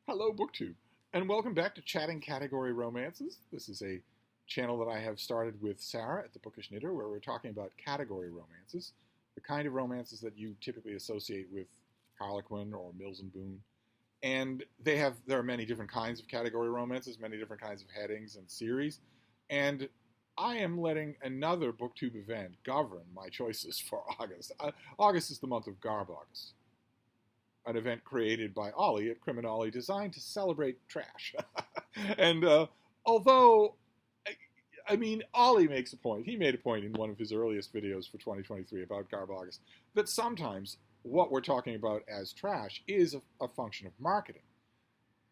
Hello, BookTube, and welcome back to Chatting Category Romances. This is a channel that I have started with Sarah at the Bookish Knitter, where we're talking about category romances, the kind of romances that you typically associate with Harlequin or Mills and Boon. And there are many different kinds of category romances, many different kinds of headings and series, and I am letting another BookTube event govern my choices for August. August is the month of Garb August, an event created by Ollie at Criminale designed to celebrate trash. And although, Ollie makes a point. He made a point in one of his earliest videos for 2023 about Garb August that sometimes what we're talking about as trash is a function of marketing.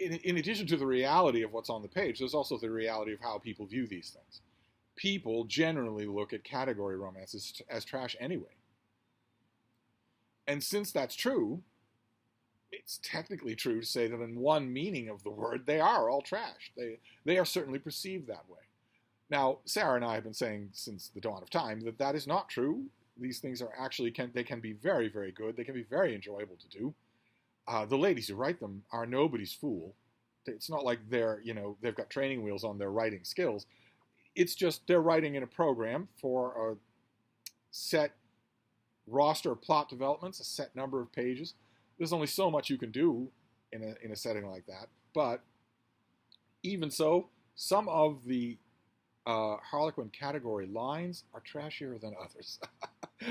In addition to the reality of what's on the page, there's also the reality of how people view these things. People generally look at category romances as trash anyway. And since that's true, it's technically true to say that in one meaning of the word, they are all trash. They are certainly perceived that way. Now, Sarah and I have been saying since the dawn of time that that is not true. These things are actually, they can be very, very good. They can be very enjoyable to do. The ladies who write them are nobody's fool. It's not like they've got training wheels on their writing skills. It's just they're writing in a program for a set roster of plot developments, a set number of pages. There's only so much you can do in a setting like that. But even so, some of the Harlequin category lines are trashier than others.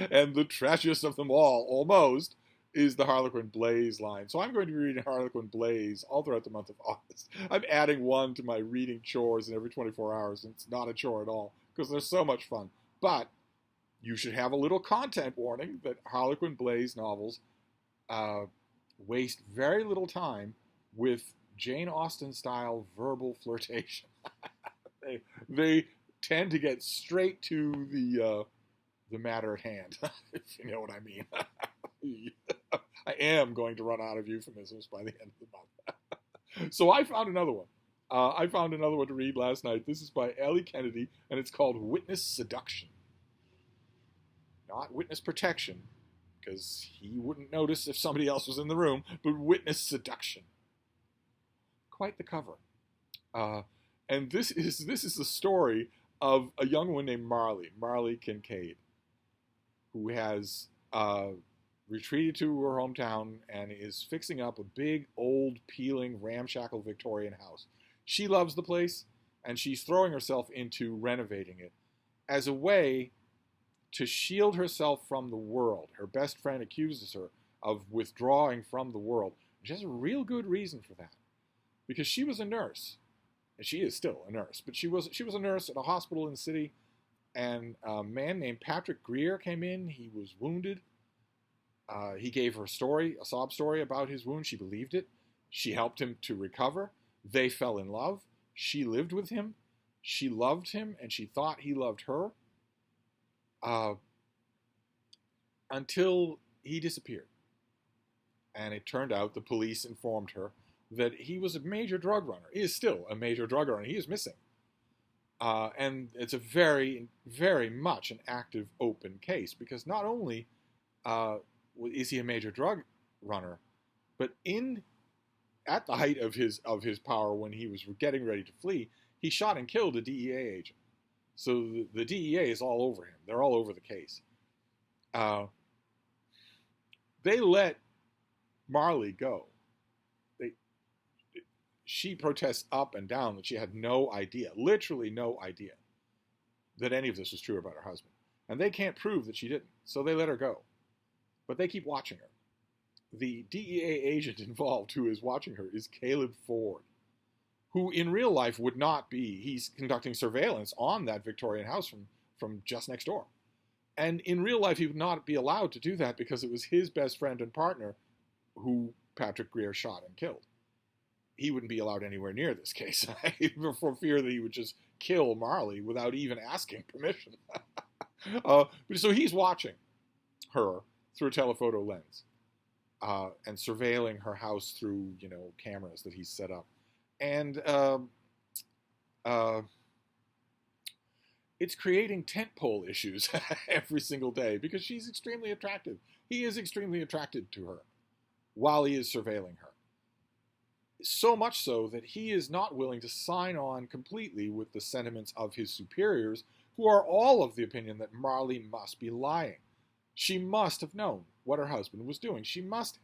And the trashiest of them all, almost, is the Harlequin Blaze line. So I'm going to be reading Harlequin Blaze all throughout the month of August. I'm adding one to my reading chores in every 24 hours, and it's not a chore at all, because they're so much fun. But you should have a little content warning that Harlequin Blaze novels waste very little time with Jane Austen-style verbal flirtation. they tend to get straight to the matter at hand, if you know what I mean. I am going to run out of euphemisms by the end of the month. So I found another one. I found another one to read last night. This is by Ellie Kennedy, and it's called Witness Seduction. Not Witness Protection, because he wouldn't notice if somebody else was in the room, but Witness Seduction. Quite the cover. And this is the story of a young woman named Marley Kincaid, who has retreated to her hometown and is fixing up a big, old, peeling, ramshackle Victorian house. She loves the place, and she's throwing herself into renovating it as a way to shield herself from the world. Her best friend accuses her of withdrawing from the world. She has a real good reason for that, because she was a nurse, and she is still a nurse, but she was a nurse at a hospital in the city, and a man named Patrick Greer came in. He was wounded. He gave her a sob story about his wound. She believed it. She helped him to recover. They fell in love. She lived with him. She loved him, and she thought he loved her. Until he disappeared. And it turned out the police informed her that he was a major drug runner. He is still a major drug runner. He is missing. And it's a very, very much an active, open case, because not only is he a major drug runner, but at the height of his power, when he was getting ready to flee, he shot and killed a DEA agent. So the DEA is all over him. They're all over the case. They let Marley go. She protests up and down that she had no idea, literally no idea, that any of this was true about her husband. And they can't prove that she didn't, so they let her go. But they keep watching her. The DEA agent involved who is watching her is Caleb Ford, who in real life would not be. He's conducting surveillance on that Victorian house from just next door. And in real life, he would not be allowed to do that because it was his best friend and partner who Patrick Greer shot and killed. He wouldn't be allowed anywhere near this case for fear that he would just kill Marley without even asking permission. So he's watching her through a telephoto lens and surveilling her house through, cameras that he's set up. And it's creating tentpole issues every single day because she's extremely attractive. He is extremely attracted to her while he is surveilling her. So much so that he is not willing to sign on completely with the sentiments of his superiors, who are all of the opinion that Marley must be lying. She must have known what her husband was doing. She must have.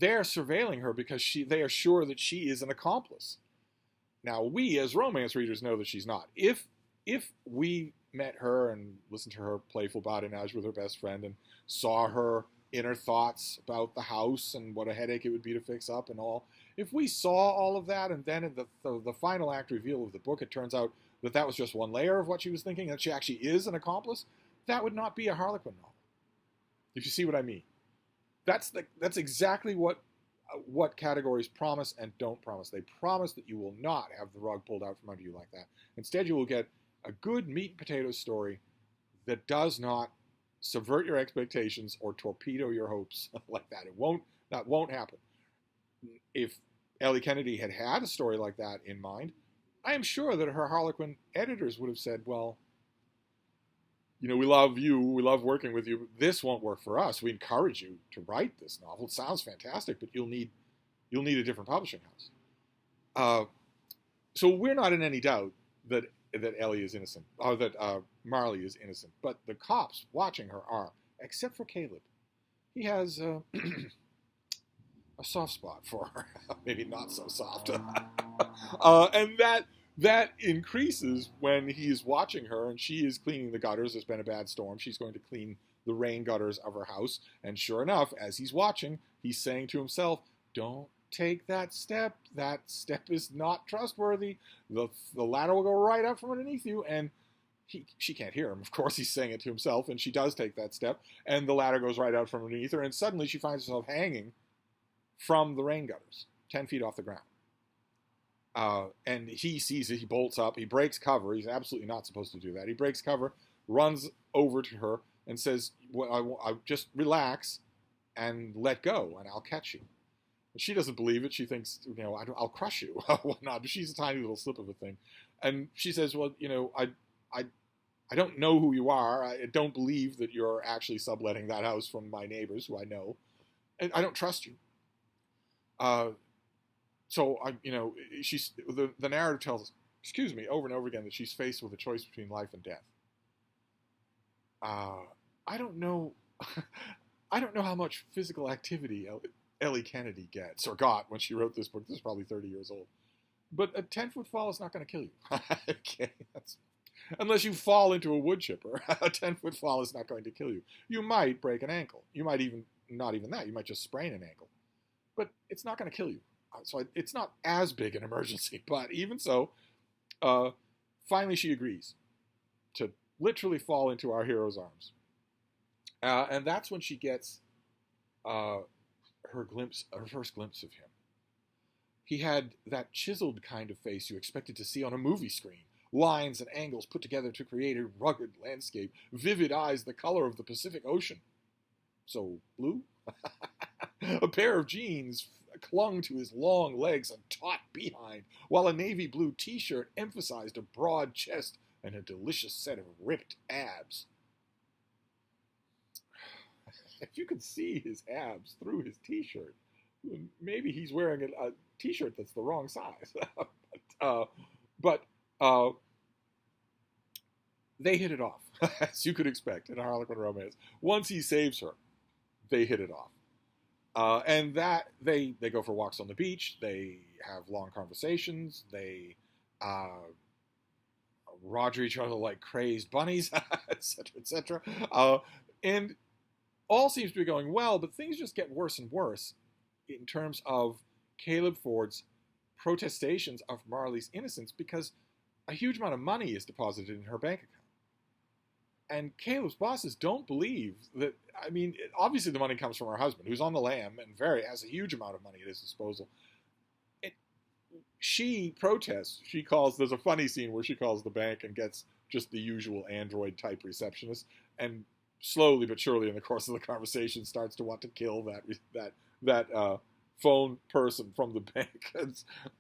They're surveilling her because they are sure that she is an accomplice. Now, we as romance readers know that she's not. If we met her and listened to her playful badinage with her best friend and saw her inner thoughts about the house and what a headache it would be to fix up and all, if we saw all of that and then in the final act reveal of the book it turns out that that was just one layer of what she was thinking, that she actually is an accomplice, that would not be a Harlequin novel. If you see what I mean. That's exactly what categories promise and don't promise. They promise that you will not have the rug pulled out from under you like that. Instead, you will get a good meat and potatoes story that does not subvert your expectations or torpedo your hopes like that. That won't happen. If Ellie Kennedy had had a story like that in mind, I am sure that her Harlequin editors would have said, well, you know, we love you, we love working with you, but this won't work for us. We encourage you to write this novel. It sounds fantastic, but you'll need a different publishing house. So we're not in any doubt that Ellie is innocent, or that Marley is innocent. But the cops watching her are, except for Caleb. He has a soft spot for her, maybe not so soft, and that increases when he's watching her and she is cleaning the gutters. There's been a bad storm. She's going to clean the rain gutters of her house. And sure enough, as he's watching, he's saying to himself, don't take that step. That step is not trustworthy. The ladder will go right up from underneath you. And she can't hear him. Of course, he's saying it to himself. And she does take that step. And the ladder goes right out from underneath her. And suddenly she finds herself hanging from the rain gutters, 10 feet off the ground. And he sees it, he bolts up, he breaks cover. He's absolutely not supposed to do that. He breaks cover, runs over to her, and says, well, I just relax and let go, and I'll catch you. And she doesn't believe it. She thinks, you know, I'll crush you. Why not? She's a tiny little slip of a thing. And she says, well, you know, I don't know who you are. I don't believe that you're actually subletting that house from my neighbors, who I know. And I don't trust you. So, the narrative tells us, over and over again, that she's faced with a choice between life and death. I don't know how much physical activity Ellie Kennedy gets or got when she wrote this book. This is probably 30 years old. But a 10-foot fall is not going to kill you. Okay, unless you fall into a wood chipper, a 10-foot fall is not going to kill you. You might break an ankle. You might not even that. You might just sprain an ankle. But it's not going to kill you. So it's not as big an emergency, but even so, finally she agrees to literally fall into our hero's arms. And that's when she gets her first glimpse of him. He had that chiseled kind of face you expected to see on a movie screen. Lines and angles put together to create a rugged landscape. Vivid eyes the color of the Pacific Ocean. So blue? A pair of jeans clung to his long legs and taut behind, while a navy blue t-shirt emphasized a broad chest and a delicious set of ripped abs. If you could see his abs through his t-shirt, maybe he's wearing a t-shirt that's the wrong size. But they hit it off, as you could expect in a Harlequin romance. Once he saves her, they hit it off. And that they go for walks on the beach. They have long conversations. They roger each other like crazed bunnies, etc., etc. And all seems to be going well, but things just get worse and worse in terms of Caleb Ford's protestations of Marley's innocence, because a huge amount of money is deposited in her bank account. And Caleb's bosses don't believe that. I mean, obviously the money comes from her husband, who's on the lam and has a huge amount of money at his disposal. She protests. There's a funny scene where she calls the bank and gets just the usual android type receptionist, and slowly but surely in the course of the conversation starts to want to kill that phone person from the bank.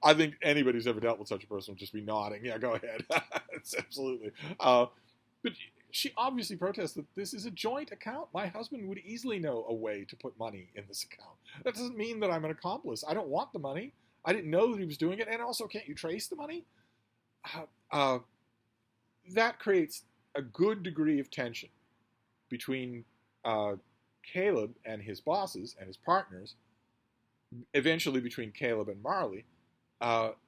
I think anybody who's ever dealt with such a person would just be nodding. Yeah, go ahead. It's absolutely. But she obviously protests that this is a joint account. My husband would easily know a way to put money in this account. That doesn't mean that I'm an accomplice. I don't want the money. I didn't know that he was doing it, and also, can't you trace the money? Uh, that creates a good degree of tension between Caleb and his bosses and his partners, eventually between Caleb and Marley,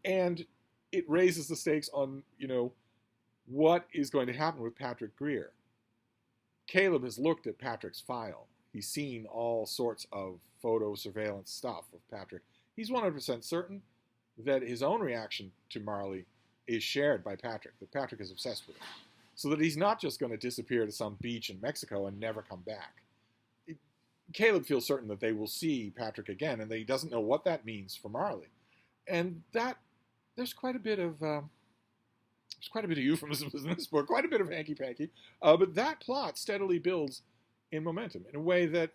and it raises the stakes on, what is going to happen with Patrick Greer. Caleb has looked at Patrick's file. He's seen all sorts of photo surveillance stuff of Patrick. He's 100% certain that his own reaction to Marley is shared by Patrick, that Patrick is obsessed with him. So that he's not just going to disappear to some beach in Mexico and never come back. Caleb feels certain that they will see Patrick again, and that he doesn't know what that means for Marley. And that, there's quite a bit of euphemisms in this book, quite a bit of hanky-panky, but that plot steadily builds in momentum in a way that,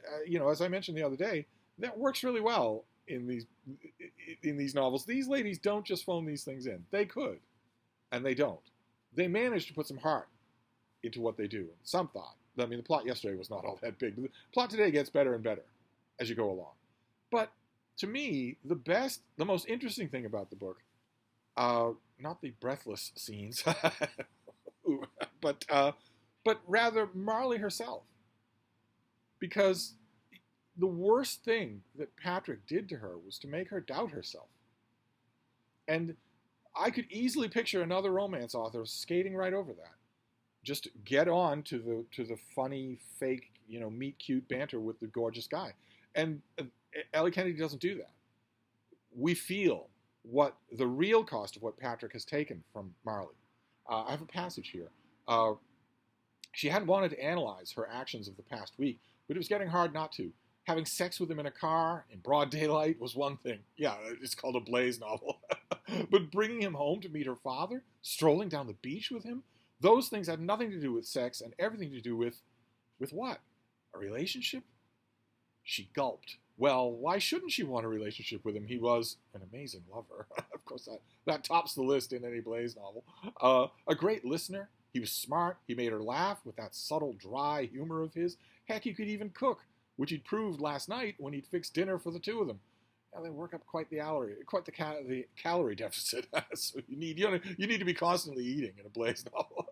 as I mentioned the other day, that works really well in these novels. These ladies don't just phone these things in. They could, and they don't. They manage to put some heart into what they do, some thought. I mean, the plot yesterday was not all that big. The plot today gets better and better as you go along. But to me, the most interesting thing about the book, not the breathless scenes, but rather Marley herself. Because the worst thing that Patrick did to her was to make her doubt herself. And I could easily picture another romance author skating right over that. Just get on to the funny, fake, meet cute banter with the gorgeous guy. And Ellie Kennedy doesn't do that. We feel what the real cost of what Patrick has taken from Marley. I have a passage here. She hadn't wanted to analyze her actions of the past week, but it was getting hard not to. Having sex with him in a car in broad daylight was one thing. Yeah, it's called a Blaze novel. But bringing him home to meet her father, strolling down the beach with him, those things had nothing to do with sex and everything to do with what? A relationship? She gulped. Well, why shouldn't she want a relationship with him? He was an amazing lover. Of course, that tops the list in any Blaze novel. A great listener. He was smart. He made her laugh with that subtle, dry humor of his. Heck, he could even cook, which he'd proved last night when he'd fixed dinner for the two of them. Now, they work up quite the calorie deficit. So you need to be constantly eating in a Blaze novel.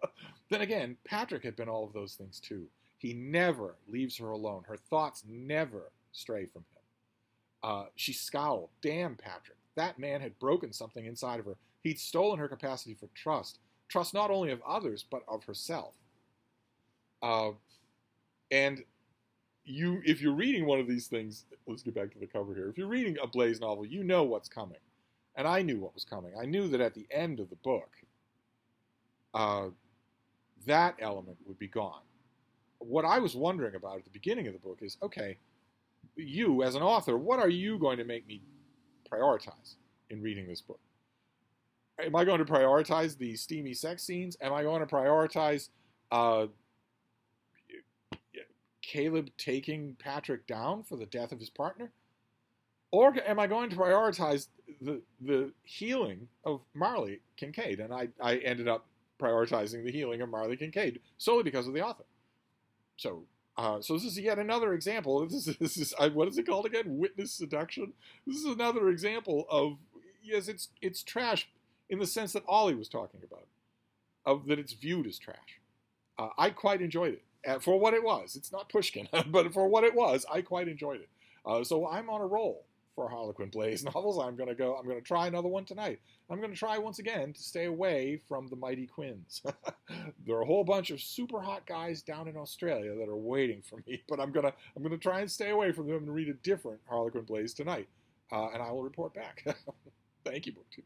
Then again, Patrick had been all of those things too. He never leaves her alone. Her thoughts never stray from him. She scowled. Damn, Patrick. That man had broken something inside of her. He'd stolen her capacity for trust. Trust not only of others, but of herself. And if you're reading one of these things, let's get back to the cover here. If you're reading a Blaze novel, you know what's coming. And I knew what was coming. I knew that at the end of the book, that element would be gone. What I was wondering about at the beginning of the book is, okay, you as an author, what are you going to make me prioritize in reading this book? Am I going to prioritize the steamy sex scenes? Am I going to prioritize Caleb taking Patrick down for the death of his partner? Or am I going to prioritize the healing of Marley Kincaid? And I ended up prioritizing the healing of Marley Kincaid solely because of the author. So this is yet another example. This is what is it called again? Witness seduction. This is another example of, yes, it's trash in the sense that Ollie was talking about, of that it's viewed as trash. I quite enjoyed it for what it was. It's not Pushkin, but for what it was, I quite enjoyed it. So I'm on a roll for Harlequin Blaze novels. I'm going to try another one tonight. I'm going to try once again to stay away from the Mighty Quinns. There are a whole bunch of super hot guys down in Australia that are waiting for me, but I'm going to try and stay away from them and read a different Harlequin Blaze tonight. And I will report back. Thank you, BookTube.